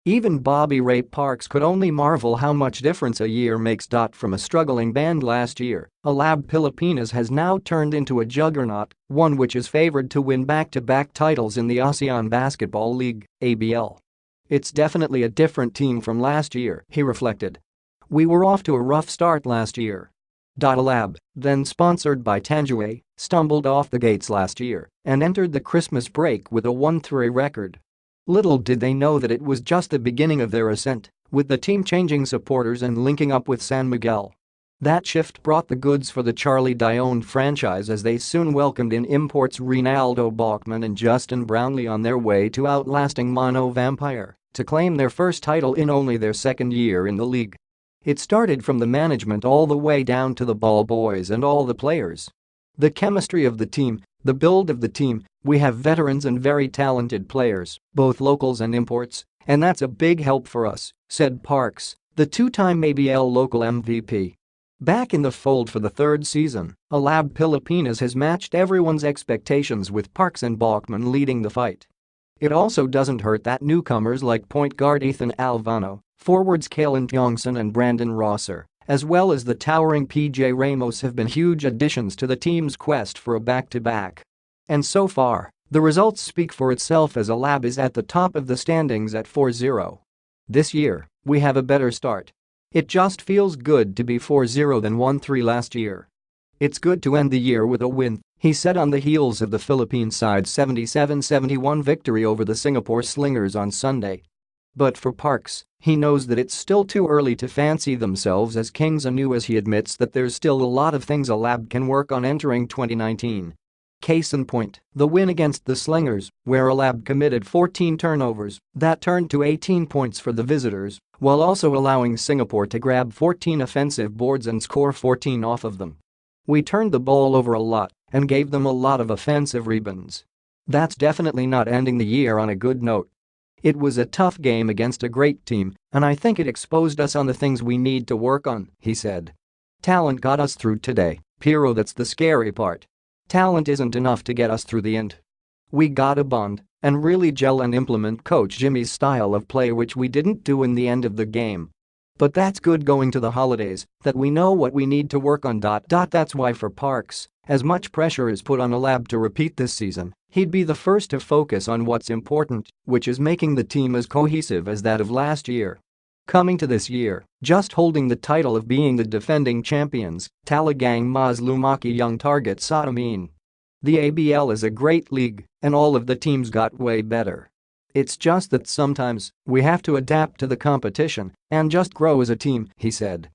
Even Bobby Ray Parks could only marvel how much difference a year makes. From a struggling band last year, Alab Pilipinas has now turned into a juggernaut, one which is favored to win back-to-back titles in the ASEAN Basketball League, ABL. "It's definitely a different team from last year," he reflected. "We were off to a rough start last year." Alab, then sponsored by Tanjue, stumbled off the gates last year and entered the Christmas break with a 1-3 record. Little did they know that it was just the beginning of their ascent, with the team changing supporters and linking up with San Miguel. That shift brought the goods for the Charlie Dione franchise as they soon welcomed in imports Renaldo, Balkman and Justin Brownlee on their way to outlasting Mono Vampire to claim their first title in only their second year in the league. It started from the management all the way down to the ball boys and all the players. The chemistry of the team, the build of the team, we have veterans and very talented players, both locals and imports, and that's a big help for us," said Parks, the two-time ABL Local MVP. Back in the fold for the third season, Alab Pilipinas has matched everyone's expectations with Parks and Balkman leading the fight. It also doesn't hurt that newcomers like point guard Ethan Alvano, forwards Kalen Tiongson and Brandon Rosser, as well as the towering PJ Ramos have been huge additions to the team's quest for a back-to-back. And so far, the results speak for itself as Alab is at the top of the standings at 4-0. "This year, we have a better start. It just feels good to be 4-0 than 1-3 last year. It's good to end the year with a win," he said on the heels of the Philippine side's 77-71 victory over the Singapore Slingers on Sunday. But for Parks, he knows that it's still too early to fancy themselves as kings anew as he admits that there's still a lot of things Alab can work on entering 2019. Case in point, the win against the Slingers, where Alab committed 14 turnovers that turned to 18 points for the visitors, while also allowing Singapore to grab 14 offensive boards and score 14 off of them. "We turned the ball over a lot and gave them a lot of offensive rebounds. That's definitely not ending the year on a good note. It was a tough game against a great team, and I think it exposed us on the things we need to work on," he said. "Talent got us through today, Piero, that's the scary part. Talent isn't enough to get us through the end. We gotta bond and really gel and implement Coach Jimmy's style of play, which we didn't do in the end of the game. But that's good going to the holidays, that we know what we need to work on. That's why for Parks, as much pressure is put on Alab to repeat this season, he'd be the first to focus on what's important, which is making the team as cohesive as that of last year. Coming to this year, just holding the title of being the defending champions, Talagang mas lumaki young target Sotomain. The ABL is a great league, and all of the teams got way better. It's just that sometimes we have to adapt to the competition and just grow as a team," he said.